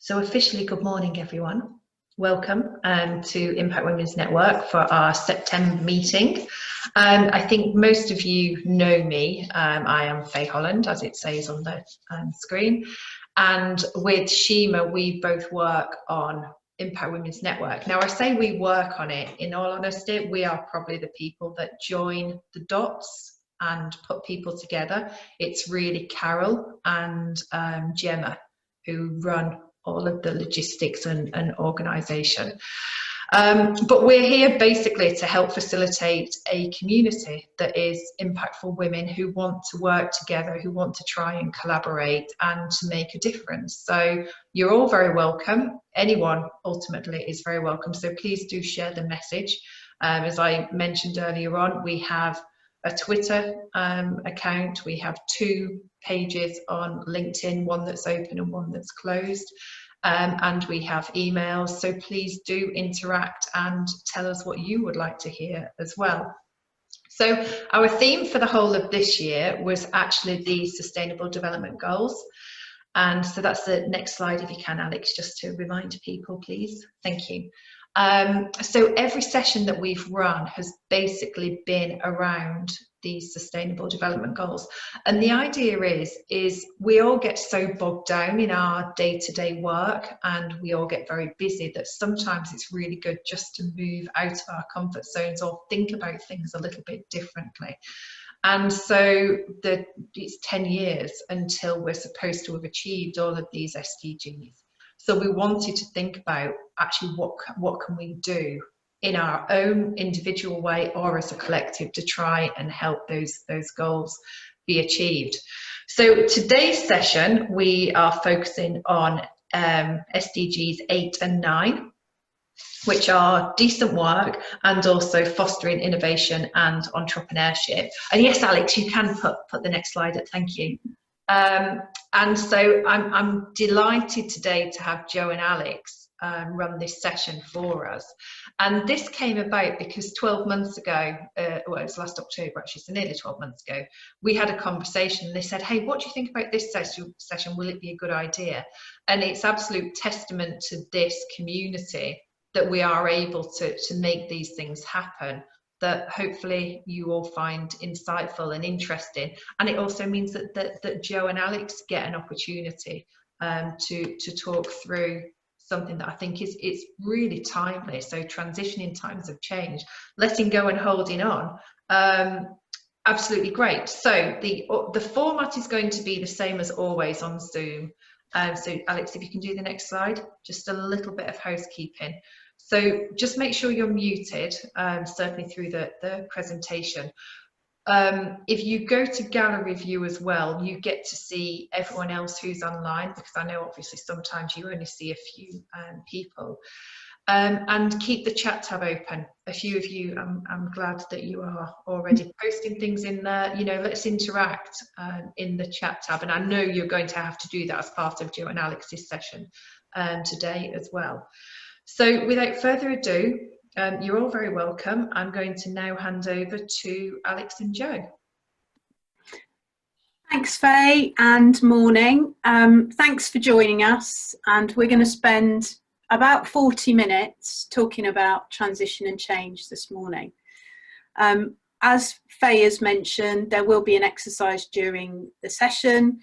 So officially, good morning, everyone. Welcome to Impact Women's Network for our September meeting. I think most of you know me. I am Faye Holland, as it says on the screen. And with Shima, we both work on Impact Women's Network. Now, I say we work on it. In all honesty, we are probably the people that join the dots and put people together. It's really Carol and Gemma who run all of the logistics and organisation. But we're here basically to help facilitate a community that is impactful women who want to work together, who want to try and collaborate and to make a difference. So you're all very welcome. Anyone ultimately is very welcome. So please do share the message. As I mentioned earlier on, we have a Twitter account. We have 2 pages on LinkedIn, one that's open and one that's closed. And we have emails, so please do interact and tell us what you would like to hear as well. So our theme for the whole of this year was actually the Sustainable Development Goals. And so that's the next slide, if you can, Alex, just to remind people, please. Thank you. So every session that we've run has basically been around these Sustainable Development Goals. And the idea is we all get so bogged down in our day-to-day work and we all get very busy that sometimes it's really good just to move out of our comfort zones or think about things a little bit differently. And so it's 10 years until we're supposed to have achieved all of these SDGs. So we wanted to think about actually what can we do in our own individual way or as a collective to try and help those goals be achieved. So today's session, we are focusing on SDGs 8 and 9, which are decent work and also fostering innovation and entrepreneurship. And yes, Alex, you can put the next slide up, thank you. And so I'm delighted today to have Jo and Alex run this session for us. And this came about because 12 months ago, well, it was last October actually, so nearly 12 months ago, we had a conversation and they said, hey, what do you think about this session? Will it be a good idea? And it's absolute testament to this community that we are able to make these things happen, that hopefully you will find insightful and interesting. And it also means that Jo and Alex get an opportunity to talk through something that I think is really timely. So transitioning times of change, letting go and holding on, absolutely great. So the format is going to be the same as always on Zoom. So Alex, if you can do the next slide, just a little bit of housekeeping. So just make sure you're muted, certainly through the presentation. If you go to gallery view as well, you get to see everyone else who's online, because I know obviously sometimes you only see a few people. And keep the chat tab open. A few of you, I'm glad that you are already posting things in there. You know, let's interact in the chat tab. And I know you're going to have to do that as part of Jo and Alex's session today as well. So without further ado, you're all very welcome. I'm going to now hand over to Alex and Jo. Thanks, Faye, and morning. Thanks for joining us. And we're going to spend about 40 minutes talking about transition and change this morning. As Faye has mentioned, there will be an exercise during the session.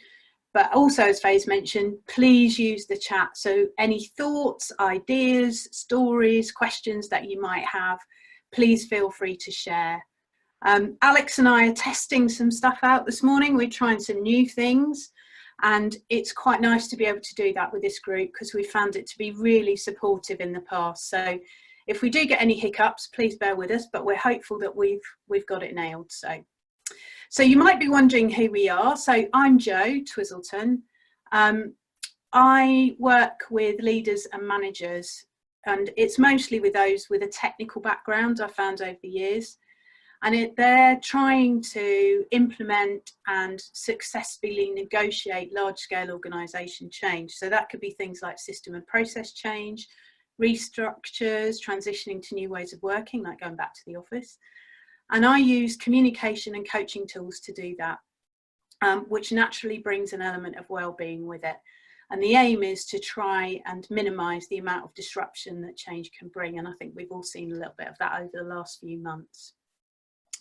But also, as Faye's mentioned, please use the chat. So any thoughts, ideas, stories, questions that you might have, please feel free to share. Alex and I are testing some stuff out this morning. We're trying some new things. And it's quite nice to be able to do that with this group because we found it to be really supportive in the past. So if we do get any hiccups, please bear with us. But we're hopeful that we've got it nailed. So you might be wondering who we are. So I'm Jo Twizzleton. I work with leaders and managers, and it's mostly with those with a technical background I found over the years. And they're trying to implement and successfully negotiate large-scale organisation change. So that could be things like system and process change, restructures, transitioning to new ways of working, like going back to the office. And I use communication and coaching tools to do that, which naturally brings an element of well-being with it. And the aim is to try and minimise the amount of disruption that change can bring. And I think we've all seen a little bit of that over the last few months.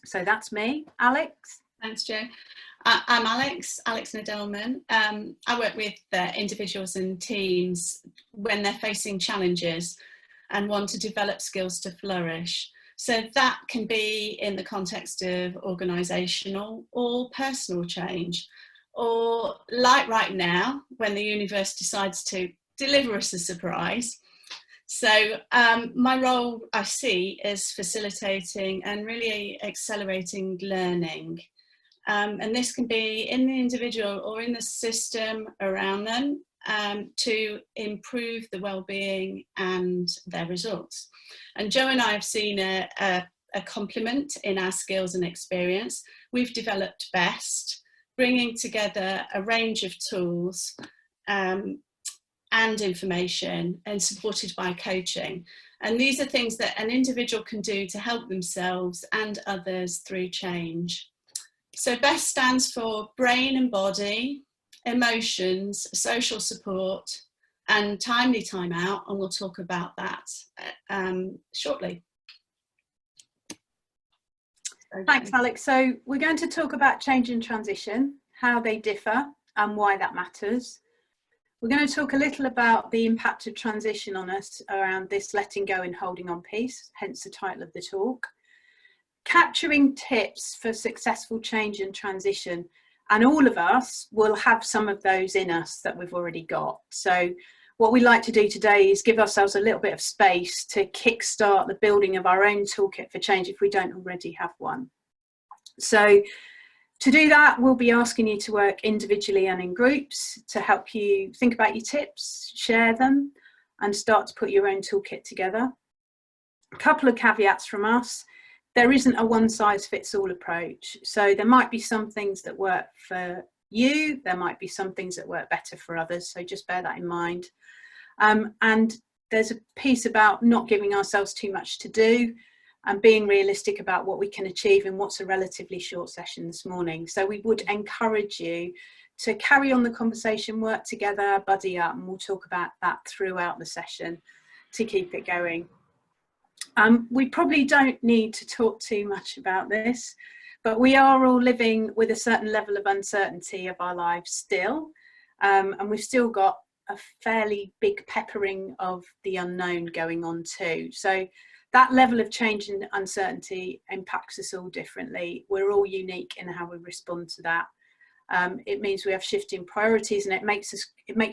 So that's me. Alex? Thanks, Jo. I'm Alex Nadelman. I work with individuals and teams when they're facing challenges and want to develop skills to flourish. So that can be in the context of organisational or personal change, or like right now, when the universe decides to deliver us a surprise. So my role, I see, is facilitating and really accelerating learning. And this can be in the individual or in the system around them to improve the well-being and their results. And Jo and I have seen a complement in our skills and experience. We've developed BEST, bringing together a range of tools and information and supported by coaching. And these are things that an individual can do to help themselves and others through change. So BEST stands for brain and body, emotions, social support, and timely time out, and we'll talk about that shortly. Thanks, Alex. So we're going to talk about change and transition, how they differ and why that matters. We're going to talk a little about the impact of transition on us around this letting go and holding on piece, hence the title of the talk. Capturing tips for successful change and transition, and all of us will have some of those in us that we've already got. So what we like to do today is give ourselves a little bit of space to kickstart the building of our own toolkit for change if we don't already have one. So to do that, we'll be asking you to work individually and in groups to help you think about your tips, share them, and start to put your own toolkit together. A couple of caveats from us. There isn't a one-size-fits-all approach. So there might be some things that work for you, there might be some things that work better for others, so just bear that in mind. And there's a piece about not giving ourselves too much to do and being realistic about what we can achieve in what's a relatively short session this morning. So we would encourage you to carry on the conversation, work together, buddy up, and we'll talk about that throughout the session to keep it going. We probably don't need to talk too much about this, but we are all living with a certain level of uncertainty of our lives still, and we've still got a fairly big peppering of the unknown going on too. So that level of change and uncertainty impacts us all differently. We're all unique in how we respond to that. It means we have shifting priorities, and it makes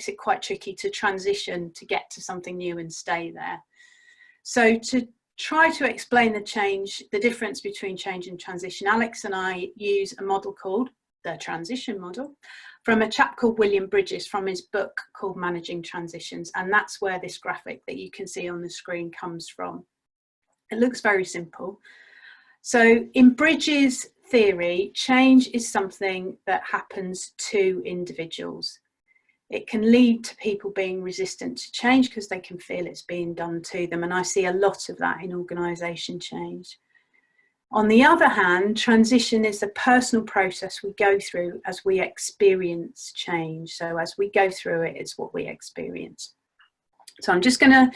it quite tricky to transition to get to something new and stay there. So to try to explain the difference between change and transition, Alex and I use a model called the transition model from a chap called William Bridges from his book called Managing Transitions, and that's where this graphic that you can see on the screen comes from. It looks very simple. So in Bridges' theory, change is something that happens to individuals. It can lead to people being resistant to change because they can feel it's being done to them. And I see a lot of that in organisation change. On the other hand, transition is a personal process we go through as we experience change. So as we go through it, it's what we experience. So I'm just going to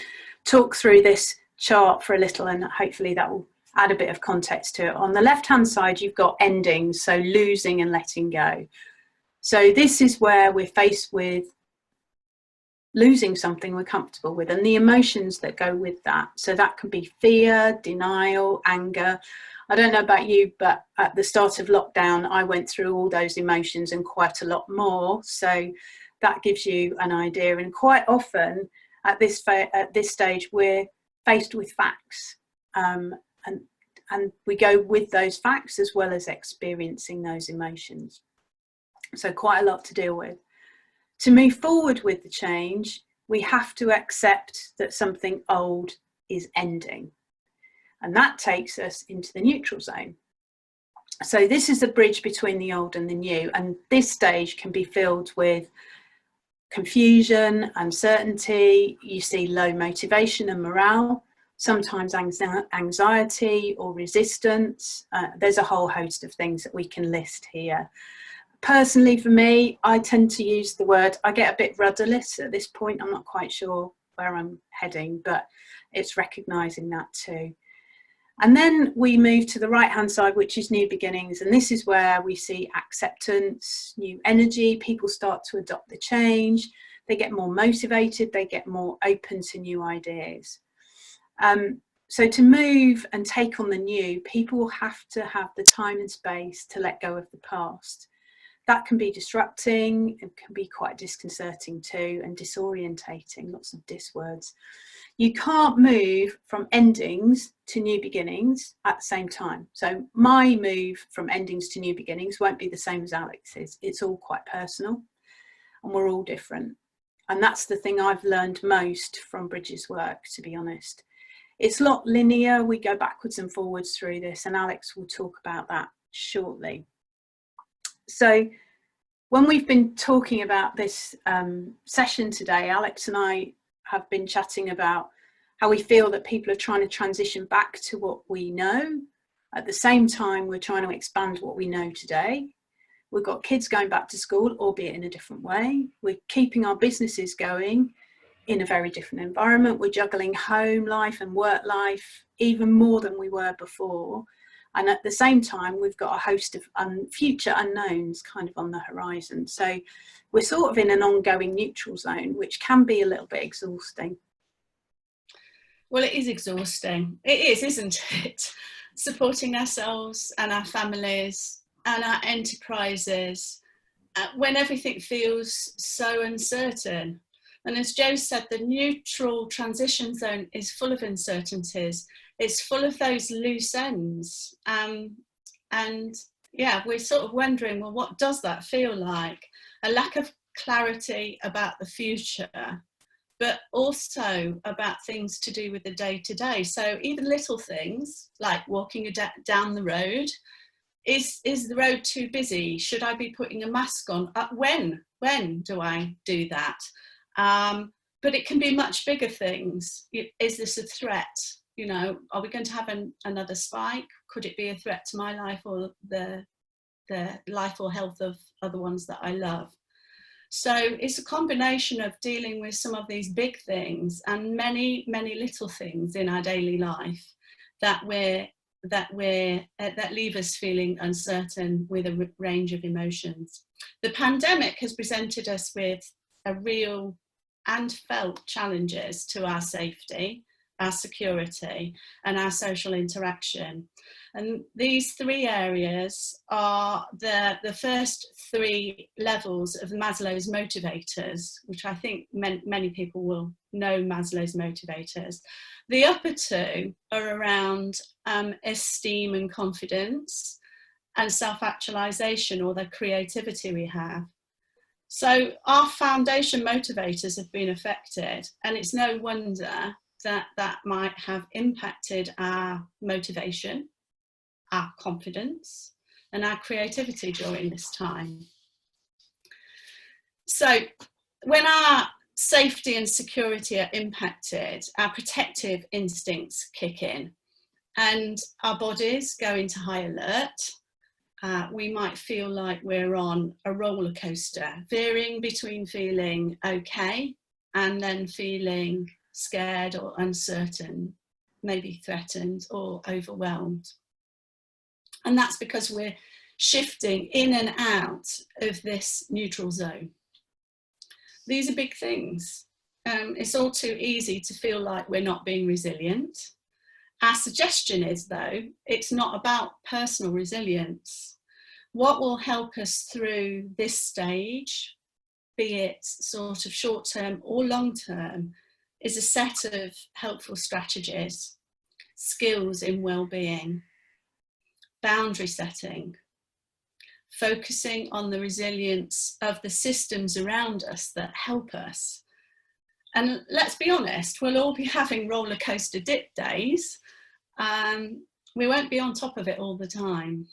talk through this chart for a little, and hopefully that will add a bit of context to it. On the left-hand side, you've got endings, so losing and letting go. So this is where we're faced with losing something we're comfortable with and the emotions that go with that. So that can be fear, denial, anger. I don't know about you, but at the start of lockdown, I went through all those emotions and quite a lot more. So that gives you an idea. And quite often at this stage, we're faced with facts. And we go with those facts as well as experiencing those emotions. So quite a lot to deal with. To move forward with the change, we have to accept that something old is ending. And that takes us into the neutral zone. So this is the bridge between the old and the new. And this stage can be filled with confusion, uncertainty. You see low motivation and morale, sometimes anxiety or resistance. There's a whole host of things that we can list here. Personally, for me, I tend to use the word, I get a bit rudderless at this point. I'm not quite sure where I'm heading, but it's recognising that too. And then we move to the right-hand side, which is new beginnings. And this is where we see acceptance, new energy. People start to adopt the change. They get more motivated. They get more open to new ideas. So to move and take on the new, people have to have the time and space to let go of the past. That can be disrupting, it can be quite disconcerting too, and disorientating, lots of dis words. You can't move from endings to new beginnings at the same time. So my move from endings to new beginnings won't be the same as Alex's. It's all quite personal and we're all different. And that's the thing I've learned most from Bridget's work, to be honest. It's not linear, we go backwards and forwards through this, and Alex will talk about that shortly. So when we've been talking about this session today, Alex and I have been chatting about how we feel that people are trying to transition back to what we know. At the same time, we're trying to expand what we know today. We've got kids going back to school, albeit in a different way. We're keeping our businesses going in a very different environment. We're juggling home life and work life even more than we were before. And at the same time, we've got a host of future unknowns kind of on the horizon. So we're sort of in an ongoing neutral zone, which can be a little bit exhausting. Well, it is exhausting. It is, isn't it? Supporting ourselves and our families and our enterprises when everything feels so uncertain. And as Jo said, the neutral transition zone is full of uncertainties. It's full of those loose ends. And yeah, we're sort of wondering, well, what does that feel like? A lack of clarity about the future, but also about things to do with the day-to-day. So even little things like walking down the road, is the road too busy? Should I be putting a mask on? When do I do that? But it can be much bigger things. Is this a threat? You know, are we going to have another spike? Could it be a threat to my life or the life or health of other ones that I love? So it's a combination of dealing with some of these big things and many, many little things in our daily life that leave us feeling uncertain with a range of emotions. The pandemic has presented us with a real and felt challenges to our safety, our security, and our social interaction. And these three areas are the first three levels of Maslow's motivators, which I think many people will know Maslow's motivators. The upper two are around esteem and confidence and self-actualization, or the creativity we have. So our foundation motivators have been affected, and it's no wonder that might have impacted our motivation, our confidence, and our creativity during this time. So when our safety and security are impacted, our protective instincts kick in and our bodies go into high alert. We might feel like we're on a roller coaster, veering between feeling okay and then feeling scared or uncertain, maybe threatened or overwhelmed. And that's because we're shifting in and out of this neutral zone. These are big things. It's all too easy to feel like we're not being resilient. Our suggestion is, though, it's not about personal resilience. What will help us through this stage, be it sort of short-term or long-term, is a set of helpful strategies, skills in well-being, boundary setting, focusing on the resilience of the systems around us that help us. And let's be honest, we'll all be having roller coaster dip days. We won't be on top of it all the time.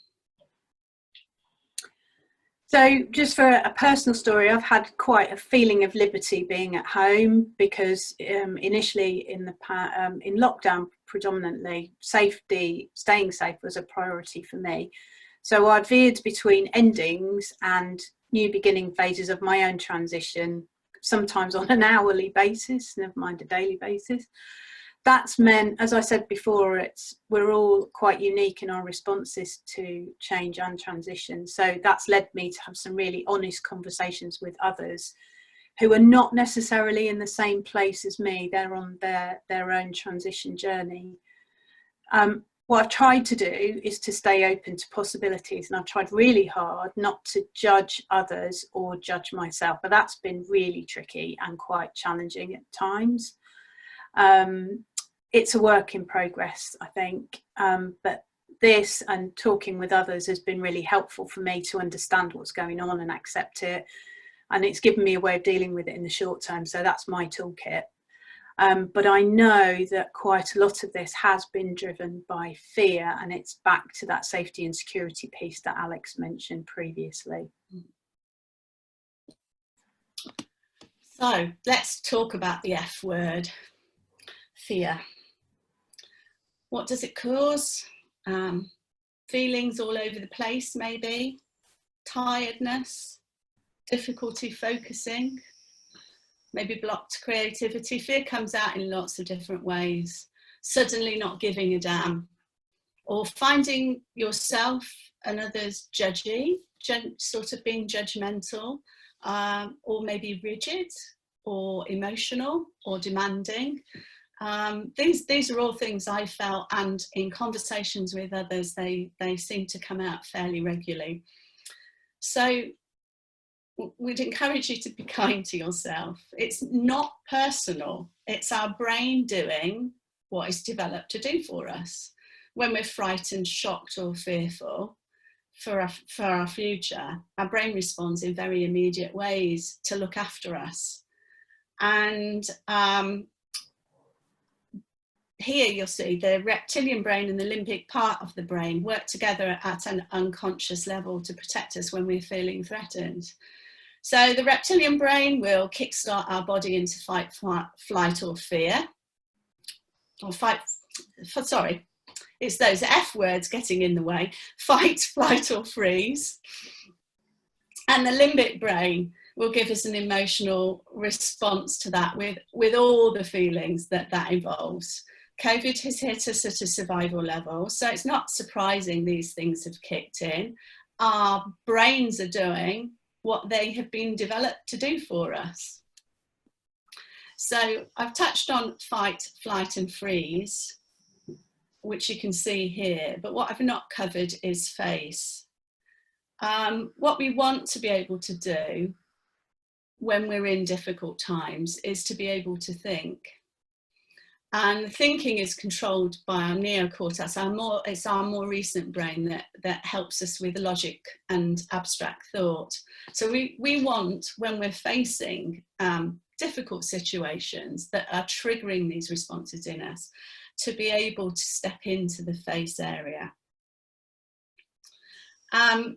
So just for a personal story, I've had quite a feeling of liberty being at home because initially in lockdown predominantly, safety, staying safe was a priority for me. So I veered between endings and new beginning phases of my own transition, sometimes on an hourly basis, never mind a daily basis. That's meant, as I said before, we're all quite unique in our responses to change and transition. So that's led me to have some really honest conversations with others who are not necessarily in the same place as me. They're on their own transition journey. What I've tried to do is to stay open to possibilities, and I've tried really hard not to judge others or judge myself, but that's been really tricky and quite challenging at times. It's a work in progress, I think, but this and talking with others has been really helpful for me to understand what's going on and accept it, and it's given me a way of dealing with it in the short term, so that's my toolkit. But I know that quite a lot of this has been driven by fear, and it's back to that safety and security piece that Alex mentioned previously. So let's talk about the F word, fear. What does it cause? Feelings all over the place, maybe. Tiredness, difficulty focusing, maybe blocked creativity. Fear comes out in lots of different ways. Suddenly not giving a damn, or finding yourself and others judgy, sort of being judgmental, or maybe rigid or emotional or demanding. These are all things I felt, and in conversations with others, they seem to come out fairly regularly. So we'd encourage you to be kind to yourself. It's not personal. It's our brain doing what it's developed to do for us. When we're frightened, shocked or fearful for our future, our brain responds in very immediate ways to look after us. And here you'll see the reptilian brain and the limbic part of the brain work together at an unconscious level to protect us when we're feeling threatened. So the reptilian brain will kickstart our body into fight, flight or fear. It's those F words getting in the way: fight, flight or freeze. And the limbic brain will give us an emotional response to that with all the feelings that involves. COVID has hit us at a survival level, so it's not surprising these things have kicked in. Our brains are doing what they have been developed to do for us. So I've touched on fight, flight and freeze, which you can see here, but what I've not covered is face. What we want to be able to do when we're in difficult times is to be able to think. And thinking is controlled by our neocortex. It's our more recent brain that helps us with logic and abstract thought. So we want, when we're facing difficult situations that are triggering these responses in us, to be able to step into the face area. And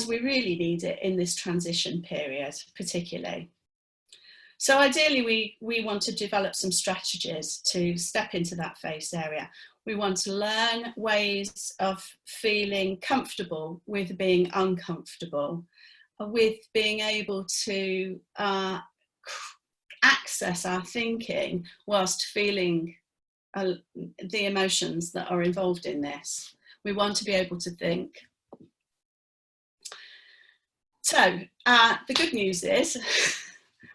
we really need it in this transition period, particularly. So ideally, we want to develop some strategies to step into that face area. We want to learn ways of feeling comfortable with being uncomfortable, with being able to access our thinking whilst feeling the emotions that are involved in this. We want to be able to think. So the good news is,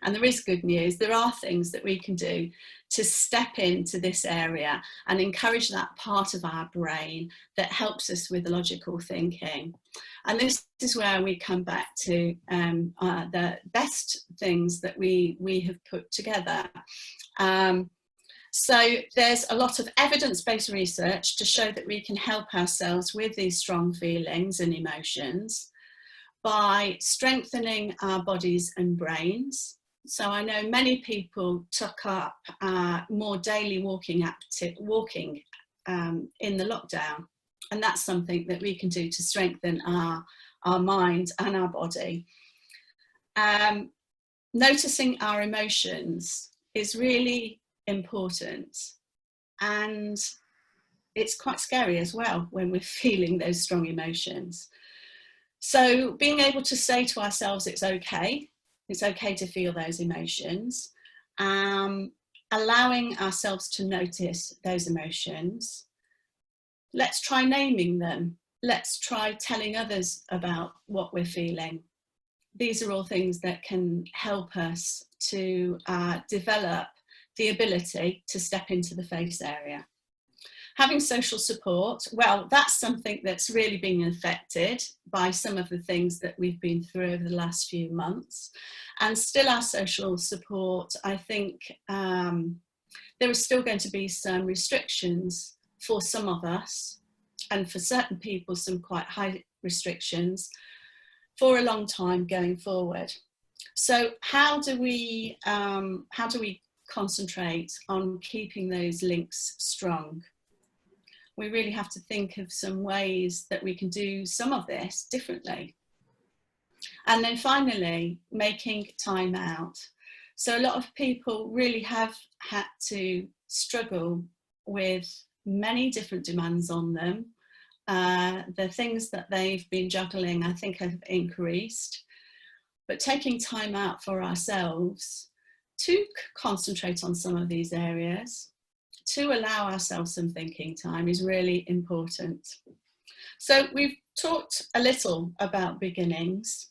and there is good news, there are things that we can do to step into this area and encourage that part of our brain that helps us with logical thinking. And this is where we come back to the best things that we have put together. So there's a lot of evidence-based research to show that we can help ourselves with these strong feelings and emotions by strengthening our bodies and brains. So I know many people took up more daily walking in the lockdown, and that's something that we can do to strengthen our mind and our body. Noticing our emotions is really important, and it's quite scary as well when we're feeling those strong emotions. So being able to say to ourselves, it's okay to feel those emotions, allowing ourselves to notice those emotions. Let's try naming them. Let's try telling others about what we're feeling. These are all things that can help us to develop the ability to step into the face area. Having social support, well, that's something that's really been affected by some of the things that we've been through over the last few months. And still our social support, I think there is still going to be some restrictions for some of us, and for certain people some quite high restrictions for a long time going forward. So how do we concentrate on keeping those links strong? We really have to think of some ways that we can do some of this differently. And then finally, making time out. So a lot of people really have had to struggle with many different demands on them. The things that they've been juggling, I think, have increased. But taking time out for ourselves to concentrate on some of these areas, to allow ourselves some thinking time, is really important. So we've talked a little about beginnings,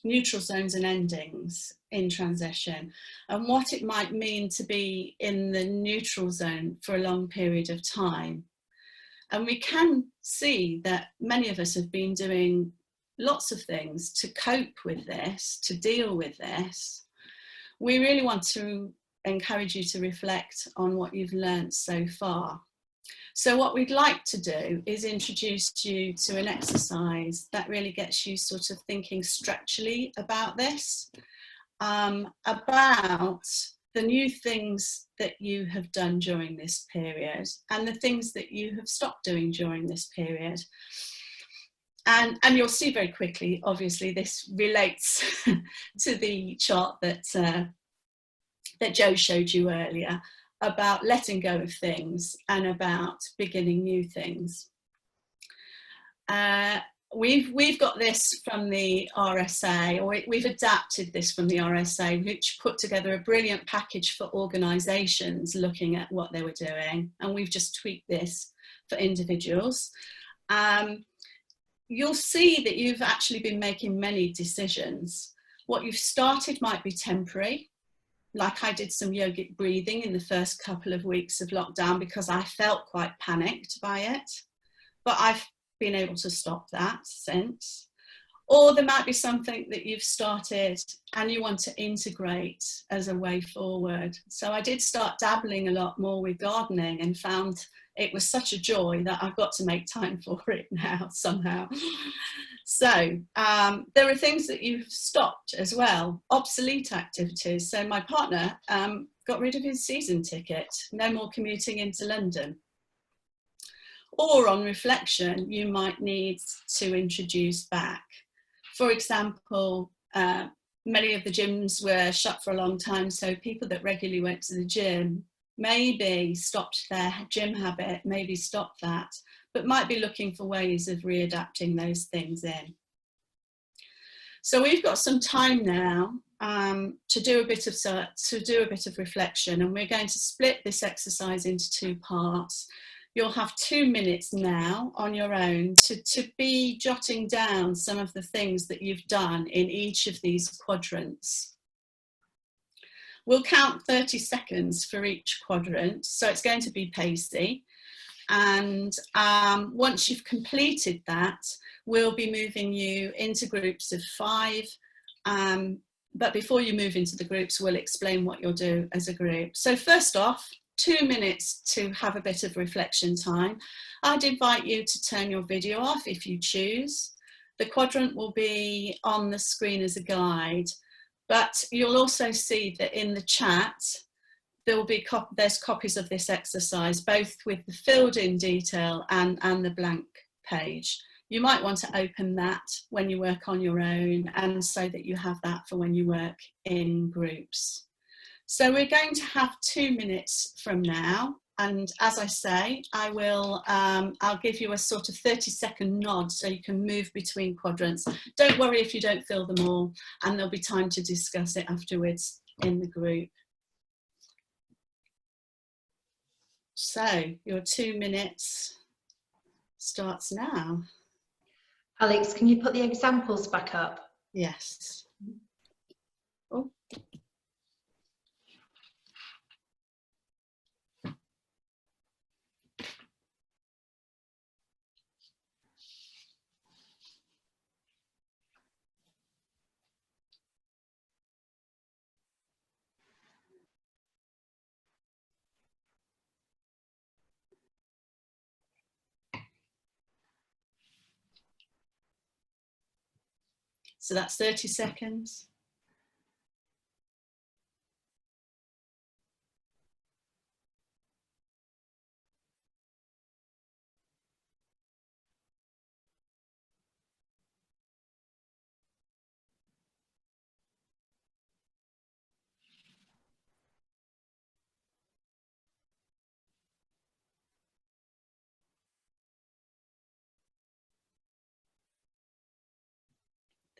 neutral zones and endings in transition, and what it might mean to be in the neutral zone for a long period of time. And we can see that many of us have been doing lots of things to cope with this, to deal with this. We really want to encourage you to reflect on what you've learned so far. So what we'd like to do is introduce you to an exercise that really gets you sort of thinking structurally about this, about the new things that you have done during this period and the things that you have stopped doing during this period. And you'll see very quickly, obviously, this relates to the chart that Joe showed you earlier about letting go of things and about beginning new things. We've got this from the RSA, or we've adapted this from the RSA, which put together a brilliant package for organisations looking at what they were doing, and we've just tweaked this for individuals. You'll see that you've actually been making many decisions. What you've started might be temporary, like I did some yogic breathing in the first couple of weeks of lockdown because I felt quite panicked by it, but I've been able to stop that since. Or there might be something that you've started and you want to integrate as a way forward. So I did start dabbling a lot more with gardening and found it was such a joy that I've got to make time for it now somehow. So there are things that you've stopped as well, obsolete activities. So my partner got rid of his season ticket, no more commuting into London. Or on reflection, you might need to introduce back. For example, many of the gyms were shut for a long time, so people that regularly went to the gym maybe stopped their gym habit, maybe stopped that, but might be looking for ways of readapting those things in. So we've got some time now to do a bit of reflection, and we're going to split this exercise into two parts. You'll have 2 minutes now on your own to be jotting down some of the things that you've done in each of these quadrants. We'll count 30 seconds for each quadrant, so it's going to be pacey. And once you've completed that, we'll be moving you into groups of 5. But before you move into the groups, we'll explain what you'll do as a group. So first off, 2 minutes to have a bit of reflection time. I'd invite you to turn your video off if you choose. The quadrant will be on the screen as a guide, but you'll also see that in the chat, there's copies of this exercise, both with the filled in detail and the blank page. You might want to open that when you work on your own, and so that you have that for when you work in groups. So we're going to have 2 minutes from now And as I say, I'll give you a sort of 30-second nod so you can move between quadrants. Don't worry if you don't fill them all, and there'll be time to discuss it afterwards in the group. So your 2 minutes starts now. Alex, can you put the examples back up? Yes. Oh. So that's 30 seconds.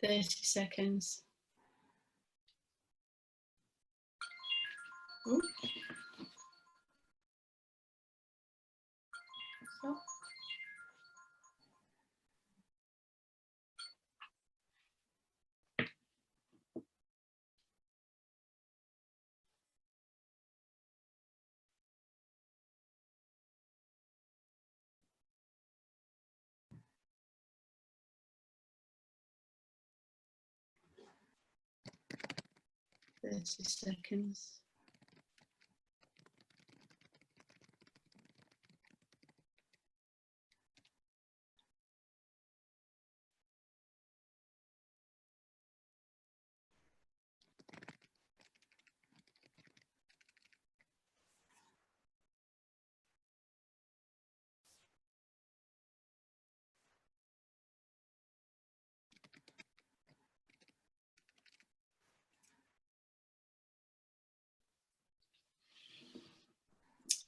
$30. Ooh. Oh. $30 seconds.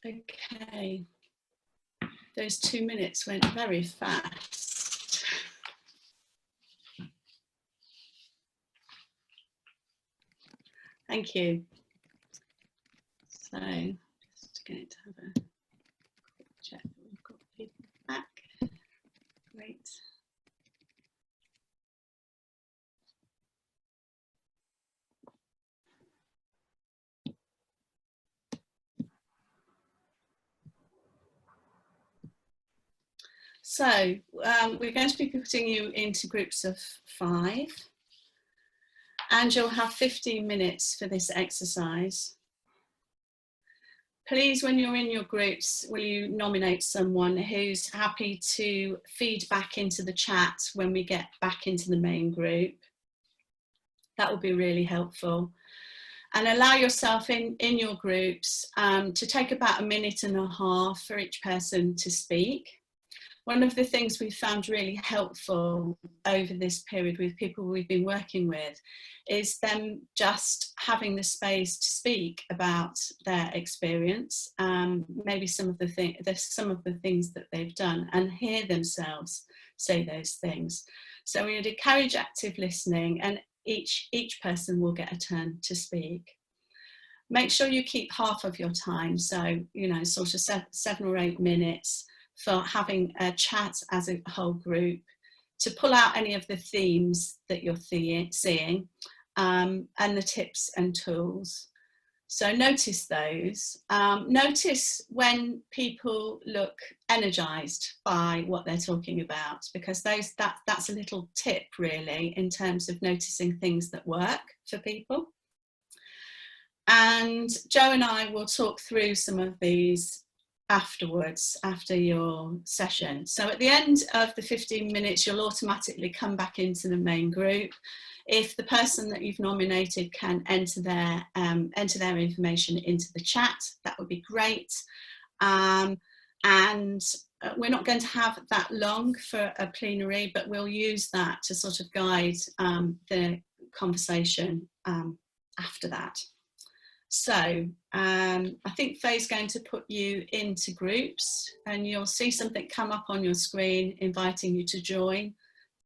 Okay, those 2 minutes went very fast. Thank you. So, just going to have a quick check that we've got people back. Great. So we're going to be putting you into groups of 5, and you'll have 15 minutes for this exercise. Please, when you're in your groups, will you nominate someone who's happy to feed back into the chat when we get back into the main group? That will be really helpful. And allow yourself in your groups to take about 1.5 minutes for each person to speak. One of the things we've found really helpful over this period with people we've been working with is them just having the space to speak about their experience, maybe some of the things that they've done, and hear themselves say those things. So we would encourage active listening, and each person will get a turn to speak. Make sure you keep half of your time, so sort of 7 or 8 minutes for having a chat as a whole group, to pull out any of the themes that you're seeing, and the tips and tools. So notice those. Notice when people look energised by what they're talking about, because that's a little tip really in terms of noticing things that work for people. And Joe and I will talk through some of these afterwards, after your session. So at the end of the 15 minutes, you'll automatically come back into the main group. If the person that you've nominated can enter their information into the chat, that would be great. And we're not going to have that long for a plenary, but we'll use that to sort of guide the conversation after that. So I think Faye's going to put you into groups, and you'll see something come up on your screen inviting you to join.